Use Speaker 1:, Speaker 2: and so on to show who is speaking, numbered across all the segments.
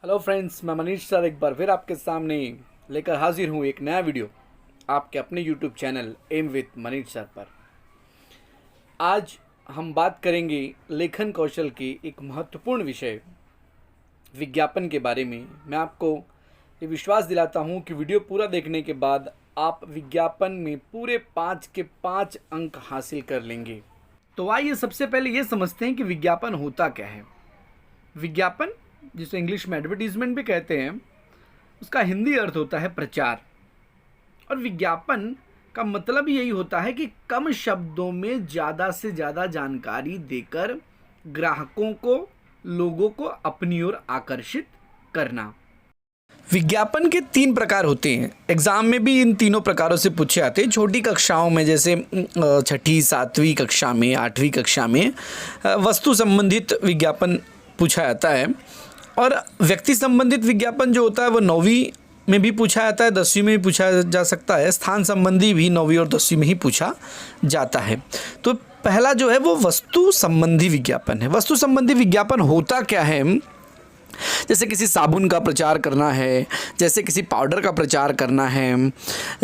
Speaker 1: Hello friends, मैं Manish sir एक बार फिर आपके सामने लेकर हाजिर हूँ एक नया वीडियो आपके अपने YouTube channel M with Manish sir पर। आज हम बात करेंगे लेखन कौशल के एक महत्वपूर्ण विषय विज्ञापन के बारे में। मैं आपको ये विश्वास दिलाता हूँ कि वीडियो पूरा देखने के बाद आप विज्ञापन में पूरे 5 के 5 अंक हासिल कर लेंगे। तो आइए सबसे पहले ये समझते हैं कि विज्ञापन होता क्या है। विज्ञापन, जिसे इंग्लिश में एडवर्टीजमेंट भी कहते हैं, उसका हिंदी अर्थ होता है प्रचार। और विज्ञापन का मतलब यही होता है कि कम शब्दों में ज़्यादा से ज़्यादा जानकारी देकर ग्राहकों को, लोगों को अपनी ओर आकर्षित करना। विज्ञापन के 3 प्रकार होते हैं। एग्ज़ाम में भी इन तीनों प्रकारों से पूछे आते हैं। छोटी कक्षाओं में जैसे 6ठी 7वीं कक्षा में, 8वीं कक्षा में वस्तु संबंधित विज्ञापन पूछा जाता है। और व्यक्ति संबंधित विज्ञापन जो होता है वो 9वीं में भी पूछा जाता है, 10वीं में भी पूछा जा सकता है। स्थान संबंधी भी 9वीं और 10वीं में ही पूछा जाता है। तो पहला जो है वो वस्तु संबंधी विज्ञापन है। वस्तु संबंधी विज्ञापन होता क्या है? जैसे किसी साबुन का प्रचार करना है, जैसे किसी पाउडर का प्रचार करना है,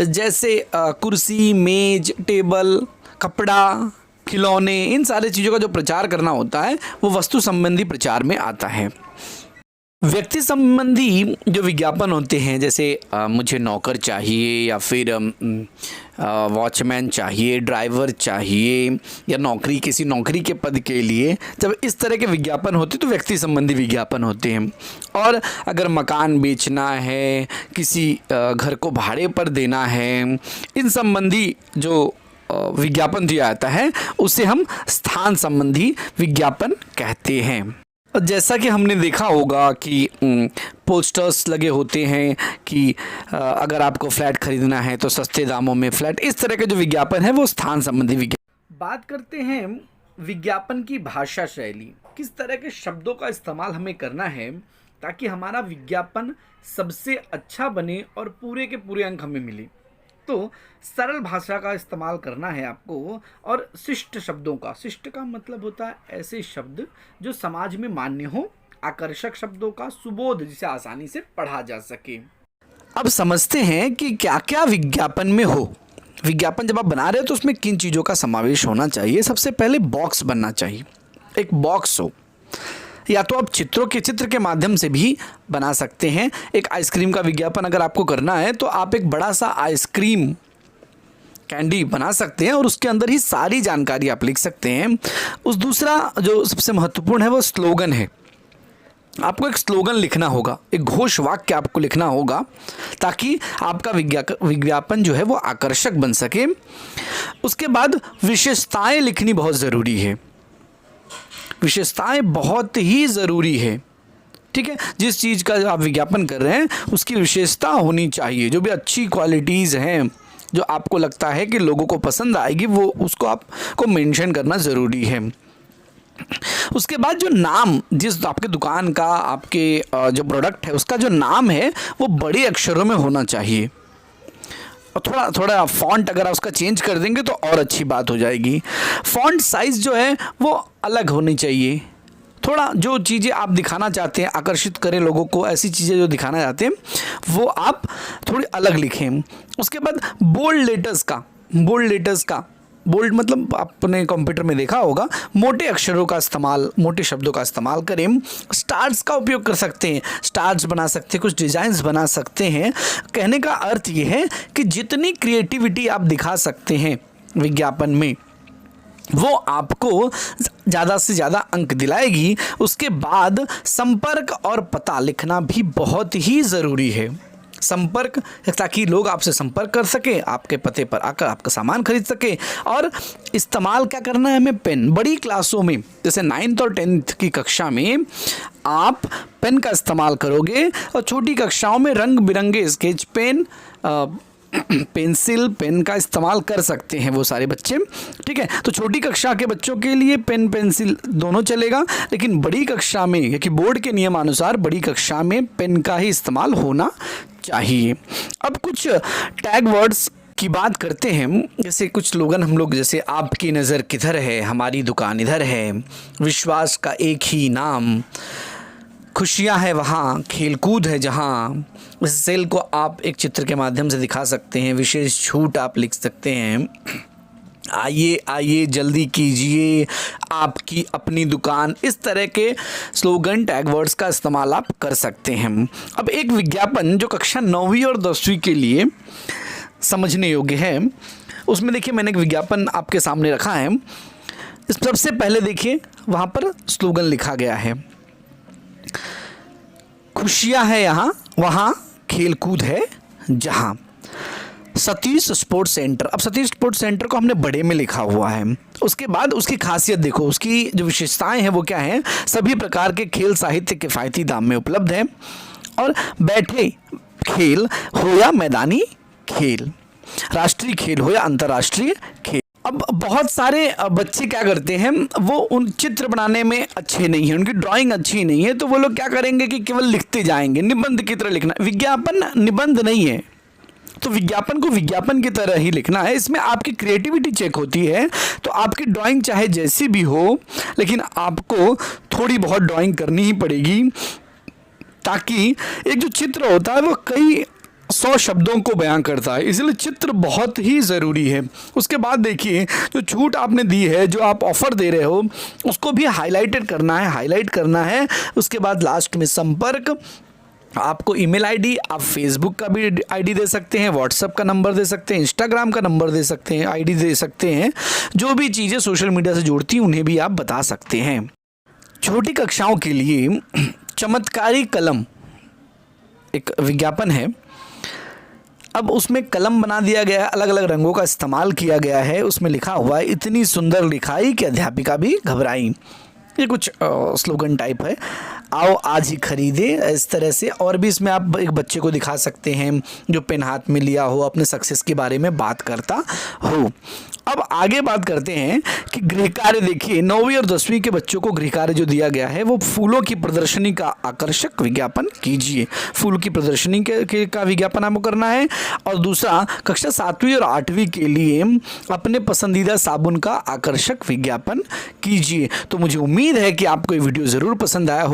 Speaker 1: जैसे कुर्सी, मेज, टेबल, कपड़ा, खिलौने, इन सारी चीज़ों का जो प्रचार करना होता है वो वस्तु संबंधी प्रचार में आता है। व्यक्ति संबंधी जो विज्ञापन होते हैं, जैसे मुझे नौकर चाहिए, या फिर वॉचमैन चाहिए, ड्राइवर चाहिए, या किसी नौकरी के पद के लिए, जब इस तरह के विज्ञापन होते तो व्यक्ति संबंधी विज्ञापन होते हैं। और अगर मकान बेचना है, किसी घर को भाड़े पर देना है, इन संबंधी जो विज्ञापन दिया जाता है उसे हम स्थान संबंधी विज्ञापन कहते हैं। जैसा कि हमने देखा होगा कि पोस्टर्स लगे होते हैं कि अगर आपको फ्लैट खरीदना है तो सस्ते दामों में फ्लैट, इस तरह के जो विज्ञापन है वो स्थान संबंधी विज्ञापन। बात करते हैं विज्ञापन की भाषा शैली, किस तरह के शब्दों का इस्तेमाल हमें करना है ताकि हमारा विज्ञापन सबसे अच्छा बने और पूरे के पूरे अंक हमें मिले। तो सरल भाषा का इस्तेमाल करना है आपको, और शिष्ट शब्दों का, शिष्ट का मतलब होता है ऐसे शब्द जो समाज में मान्य हो, आकर्षक शब्दों का, सुबोध, जिसे आसानी से पढ़ा जा सके। अब समझते हैं कि क्या क्या विज्ञापन में हो। विज्ञापन जब आप बना रहे हो तो उसमें किन चीज़ों का समावेश होना चाहिए। सबसे पहले बॉक्स बनना चाहिए। एक बॉक्स हो, या तो आप चित्र के माध्यम से भी बना सकते हैं। एक आइसक्रीम का विज्ञापन अगर आपको करना है तो आप एक बड़ा सा आइसक्रीम कैंडी बना सकते हैं और उसके अंदर ही सारी जानकारी आप लिख सकते हैं। उस दूसरा जो सबसे महत्वपूर्ण है वो स्लोगन है। आपको एक स्लोगन लिखना होगा, एक घोष वाक्य आपको लिखना होगा ताकि आपका विज्ञापन जो है वो आकर्षक बन सके। उसके बाद विशेषताएं लिखनी बहुत ज़रूरी है। विशेषताएं बहुत ही ज़रूरी है, ठीक है। जिस चीज़ का आप विज्ञापन कर रहे हैं उसकी विशेषता होनी चाहिए। जो भी अच्छी क्वालिटीज़ हैं, जो आपको लगता है कि लोगों को पसंद आएगी, वो उसको आपको मेंशन करना ज़रूरी है। उसके बाद जो नाम, जिस आपके दुकान का, आपके जो प्रोडक्ट है उसका जो नाम है वो बड़े अक्षरों में होना चाहिए। और थोड़ा थोड़ा फॉन्ट अगर आप उसका चेंज कर देंगे तो और अच्छी बात हो जाएगी। फॉन्ट साइज़ जो है वो अलग होनी चाहिए। थोड़ा जो चीज़ें आप दिखाना चाहते हैं, आकर्षित करें लोगों को, ऐसी चीज़ें जो दिखाना चाहते हैं वो आप थोड़ी अलग लिखें। उसके बाद बोल्ड लेटर्स का, बोल्ड मतलब आपने कंप्यूटर में देखा होगा, मोटे अक्षरों का इस्तेमाल, मोटे शब्दों का इस्तेमाल करें। स्टार्स का उपयोग कर सकते हैं, स्टार्स बना सकते हैं, कुछ डिज़ाइंस बना सकते हैं। कहने का अर्थ ये है कि जितनी क्रिएटिविटी आप दिखा सकते हैं विज्ञापन में वो आपको ज़्यादा से ज़्यादा अंक दिलाएगी। उसके बाद संपर्क और पता लिखना भी बहुत ही ज़रूरी है। संपर्क, ताकि लोग आपसे संपर्क कर सके, आपके पते पर आकर आपका सामान खरीद सके। और इस्तेमाल क्या करना है हमें? पेन। बड़ी क्लासों में जैसे 9th और 10th की कक्षा में आप पेन का इस्तेमाल करोगे, और छोटी कक्षाओं में रंग बिरंगे स्केच पेन, पेंसिल, पेन का इस्तेमाल कर सकते हैं वो सारे बच्चे, ठीक है। तो छोटी कक्षा के बच्चों के लिए पेन पेंसिल दोनों चलेगा, लेकिन बड़ी कक्षा में, क्योंकि बोर्ड के नियमानुसार बड़ी कक्षा में पेन का ही इस्तेमाल होना चाहिए। अब कुछ टैग वर्ड्स की बात करते हैं। जैसे कुछ स्लोगन हम लोग, जैसे आपकी नज़र किधर है, हमारी दुकान इधर है, विश्वास का एक ही नाम, खुशियाँ है वहाँ, खेलकूद है जहाँ। इस सेल को आप एक चित्र के माध्यम से दिखा सकते हैं, विशेष छूट आप लिख सकते हैं, आइए आइए जल्दी कीजिए आपकी अपनी दुकान। इस तरह के स्लोगन टैग वर्ड्स का इस्तेमाल आप कर सकते हैं। अब एक विज्ञापन जो कक्षा 9वीं और 10वीं के लिए समझने योग्य है, उसमें देखिए मैंने एक विज्ञापन आपके सामने रखा है। इस सबसे पहले देखिए वहाँ पर स्लोगन लिखा गया है, खुशियाँ है यहाँ वहाँ, खेलकूद है जहाँ। Satish sports centre. अब सतीश स्पोर्ट्स सेंटर को हमने बड़े में लिखा हुआ है। उसके बाद उसकी खासियत देखो, उसकी जो विशेषताएं हैं वो क्या हैं। सभी प्रकार के खेल साहित्य किफ़ायती दाम में उपलब्ध है, और बैठे खेल हो या मैदानी खेल, राष्ट्रीय खेल हो या अंतर्राष्ट्रीय खेल। अब बहुत सारे बच्चे क्या करते हैं, वो उन चित्र बनाने में अच्छे नहीं हैं, उनकी ड्राइंग अच्छी नहीं है, तो वो लोग क्या करेंगे कि केवल लिखते जाएंगे, निबंध की तरह लिखना। विज्ञापन निबंध नहीं है, तो विज्ञापन को विज्ञापन की तरह ही लिखना है। इसमें आपकी क्रिएटिविटी चेक होती है। तो आपकी ड्राइंग चाहे जैसी भी हो, लेकिन आपको थोड़ी बहुत ड्राइंग करनी ही पड़ेगी, ताकि एक जो चित्र होता है वो कई 100 शब्दों को बयां करता है, इसलिए चित्र बहुत ही ज़रूरी है। उसके बाद देखिए जो छूट आपने दी है, जो आप ऑफ़र दे रहे हो, उसको भी हाईलाइटेड करना है, हाईलाइट करना है। उसके बाद लास्ट में संपर्क, आपको ईमेल आईडी, आप फेसबुक का भी आईडी दे सकते हैं, व्हाट्सएप का नंबर दे सकते हैं, इंस्टाग्राम का नंबर दे सकते हैं, आईडी दे सकते हैं। जो भी चीज़ें सोशल मीडिया से जुड़ती हैं उन्हें भी आप बता सकते हैं। छोटी कक्षाओं के लिए चमत्कारी कलम एक विज्ञापन है। अब उसमें कलम बना दिया गया है, अलग अलग रंगों का इस्तेमाल किया गया है। उसमें लिखा हुआ है, इतनी सुंदर लिखाई कि अध्यापिका भी घबराई। ये कुछ स्लोगन टाइप है, आओ आज ही खरीदे, इस तरह से। और भी इसमें आप एक बच्चे को दिखा सकते हैं जो पेन हाथ में लिया हो, अपने सक्सेस के बारे में बात करता हो। अब आगे बात करते हैं कि गृह कार्य। देखिए 9वीं और 10वीं के बच्चों को गृह कार्य जो दिया गया है वो फूलों की प्रदर्शनी का आकर्षक विज्ञापन कीजिए। फूलों की प्रदर्शनी का विज्ञापन आपको करना है। और दूसरा, कक्षा 7वीं और 8वीं के लिए अपने पसंदीदा साबुन का आकर्षक विज्ञापन कीजिए। तो मुझे उम्मीद है कि आपको ये वीडियो ज़रूर पसंद आया हो।